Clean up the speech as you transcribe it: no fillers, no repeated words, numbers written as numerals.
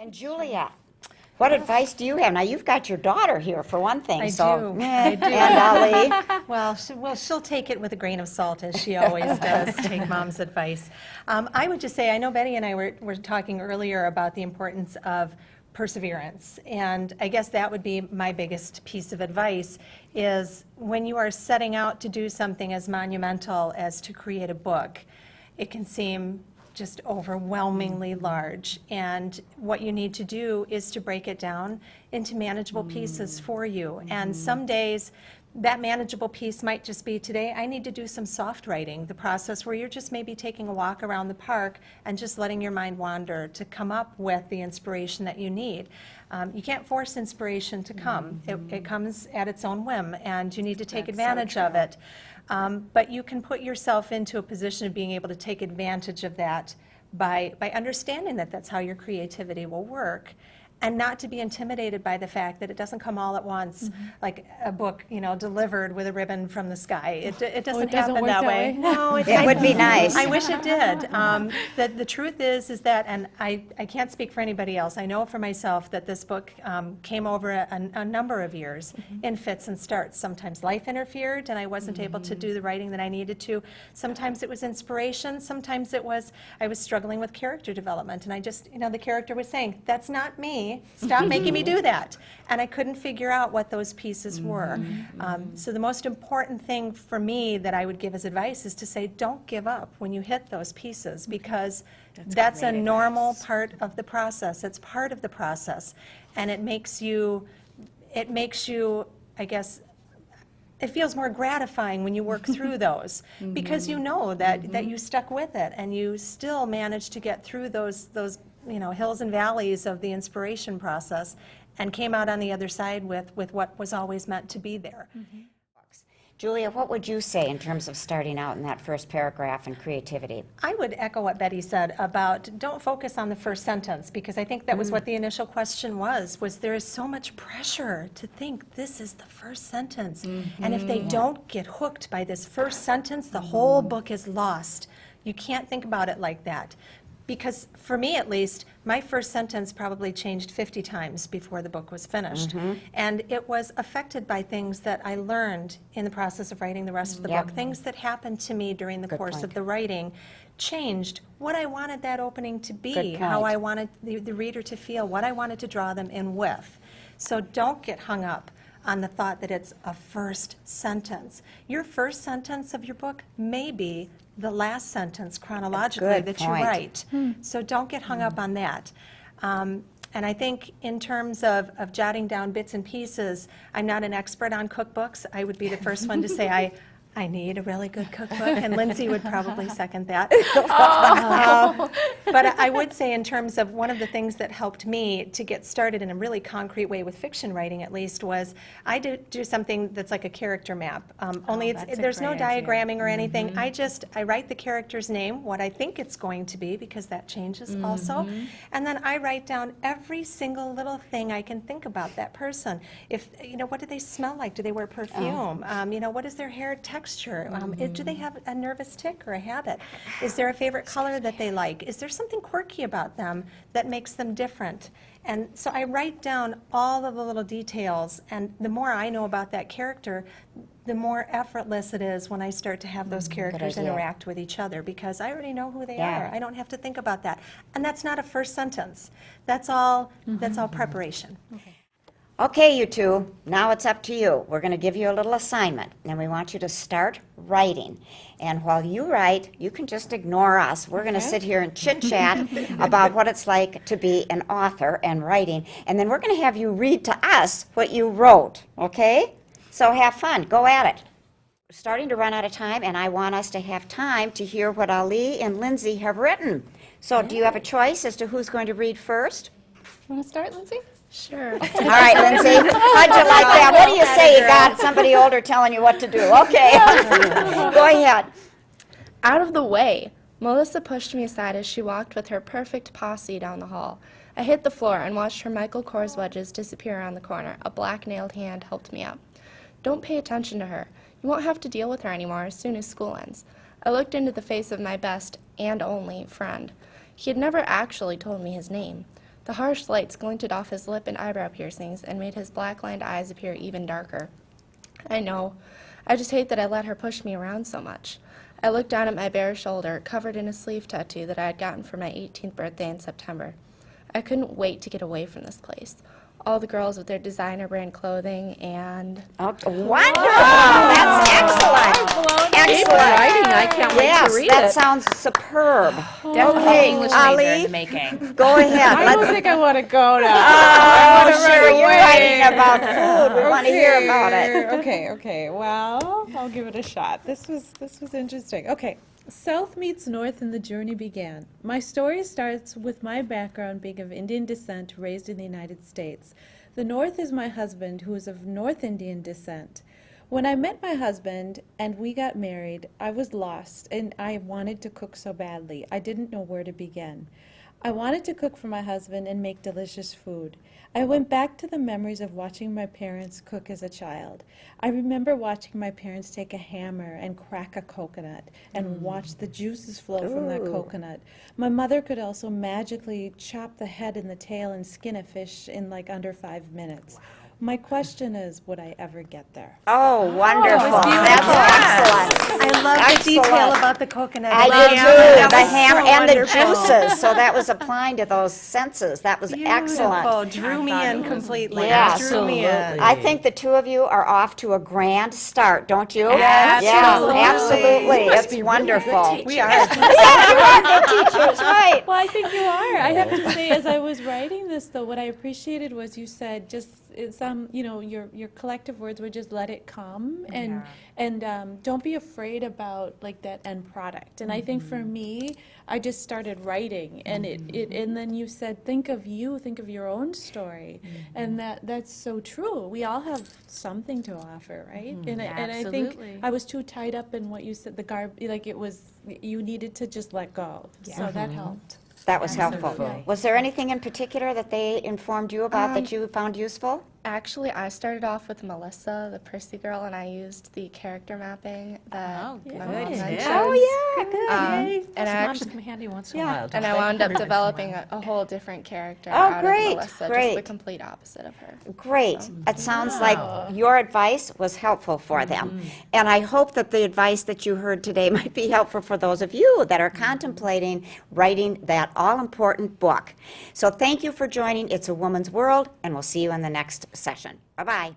And Julia, what advice do you have? Now, you've got your daughter here, for one thing. I so, do. I do. And Alli. Well, she'll take it with a grain of salt, as she always does, take Mom's advice. I would just say, I know Betty and I were talking earlier about the importance of perseverance, and I guess that would be my biggest piece of advice, is when you are setting out to do something as monumental as to create a book, it can seem just overwhelmingly large, and what you need to do is to break it down into manageable pieces for you. And some days that manageable piece might just be, today I need to do some soft writing, the process where you're just maybe taking a walk around the park and just letting your mind wander to come up with the inspiration that you need. You can't force inspiration to come. It comes at its own whim, and you need to take advantage of it. But you can put yourself into a position of being able to take advantage of that by understanding that that's how your creativity will work, and not to be intimidated by the fact that it doesn't come all at once, like a book, delivered with a ribbon from the sky. It doesn't happen that way. No, it would be nice. I wish it did. The truth is that, and I can't speak for anybody else, I know for myself that this book came over a number of years in fits and starts. Sometimes life interfered and I wasn't able to do the writing that I needed to. Sometimes it was inspiration. Sometimes it was, I was struggling with character development, and I just, the character was saying, that's not me. Stop making me do that. And I couldn't figure out what those pieces were. So the most important thing for me that I would give as advice is to say, don't give up when you hit those pieces, because that's a normal part of the process. It's part of the process. And it makes you, I guess, it feels more gratifying when you work through those, because you know that you stuck with it and you still managed to get through those hills and valleys of the inspiration process and came out on the other side with what was always meant to be there. Julia, what would you say in terms of starting out in that first paragraph and creativity? I would echo what Betty said about don't focus on the first sentence, because I think that was what the initial question was there is so much pressure to think this is the first sentence. And if they don't get hooked by this first sentence, the whole book is lost. You can't think about it like that. Because for me, at least, my first sentence probably changed 50 times before the book was finished. And it was affected by things that I learned in the process of writing the rest of the book. Things that happened to me during the course of the writing changed what I wanted that opening to be, how I wanted the reader to feel, what I wanted to draw them in with. So don't get hung up on the thought that it's a first sentence. Your first sentence of your book may be the last sentence chronologically that you write. So don't get hung up on that. And I think in terms of jotting down bits and pieces, I'm not an expert on cookbooks. I would be the first one to say I need a really good cookbook, and Lindsay would probably second that. But I would say in terms of one of the things that helped me to get started in a really concrete way with fiction writing, at least, was I do something that's like a character map. Only there's no diagramming or anything. I write the character's name, what I think it's going to be, because that changes also. And then I write down every single little thing I can think about that person. If, what do they smell like? Do they wear perfume? What is their hair texture? Do they have a nervous tic or a habit? Is there a favorite color that they like? Is there something quirky about them that makes them different? And so I write down all of the little details, and the more I know about that character, the more effortless it is when I start to have those characters interact with each other, because I already know who they are. I don't have to think about that. And that's not a first sentence. That's all preparation. Okay, you two, now it's up to you. We're going to give you a little assignment, and we want you to start writing. And while you write, you can just ignore us. We're going to sit here and chit-chat about what it's like to be an author and writing, and then we're going to have you read to us what you wrote, okay? So have fun. Go at it. We're starting to run out of time, and I want us to have time to hear what Alli and Lindsay have written. So do you have a choice as to who's going to read first? Want to start, Lindsay? Sure. All right, Lindsay, how'd you like that? What do you say? You got somebody older telling you what to do. Okay, go ahead. Out of the way. Melissa pushed me aside as she walked with her perfect posse down the hall. I hit the floor and watched her Michael Kors wedges disappear around the corner. A black-nailed hand helped me up. Don't pay attention to her. You won't have to deal with her anymore as soon as school ends. I looked into the face of my best and only friend. He had never actually told me his name. The harsh lights glinted off his lip and eyebrow piercings and made his black-lined eyes appear even darker. I know. I just hate that I let her push me around so much. I looked down at my bare shoulder, covered in a sleeve tattoo that I had gotten for my 18th birthday in September. I couldn't wait to get away from this place. All the girls with their designer brand clothing and... Oh, wonderful! That's excellent. Excellent. Writing, I can't wait Yes, to read that it. sounds superb. Definitely Okay, English major Ali, in the making. go ahead. I don't think I want to go now. Oh, sure, you're writing about food. We want to hear about it. Okay. Well, I'll give it a shot. This was interesting. Okay. South meets North and the journey began. My story starts with my background being of Indian descent, raised in the United States. The North is my husband, who is of North Indian descent. When I met my husband and we got married, I was lost and I wanted to cook so badly. I didn't know where to begin. I wanted to cook for my husband and make delicious food. I went back to the memories of watching my parents cook as a child. I remember watching my parents take a hammer and crack a coconut and watch the juices flow from that coconut. My mother could also magically chop the head and the tail and skin a fish in like under 5 minutes. My question is, would I ever get there? Oh, wonderful. That's excellent. I love the detail Excellent. about the coconut. I Love did that. too, That the was ham so and the wonderful. juices, so that was applying to those senses. That was excellent. Beautiful. Drew me in completely. Yes. Drew me in. I think the two of you are off to a grand start, don't you? Yes, Absolutely. It's wonderful. We are. Teachers, right. Well, I think you are. I have to say, as I was writing this, though, what I appreciated was you said just some, your collective words were just let it come and don't be afraid about like that end product. And I think for me, I just started writing, and and then you said think of your own story, and that's so true. We all have something to offer, right? And I think I was too tied up in what you said, you needed to just let go. So that helped. That was helpful. Was there anything in particular that they informed you about that you found useful? Actually, I started off with Melissa, the prissy girl, and I used the character mapping that my mom mentioned. And I Moms actually, come handy once in a while. and I wound up developing a whole different character Oh, out great, of Melissa, great. just the complete opposite of her. Great. It sounds like your advice was helpful for them. And I hope that the advice that you heard today might be helpful for those of you that are contemplating writing that all-important book. So thank you for joining It's a Woman's World, and we'll see you in the next session. Bye-bye.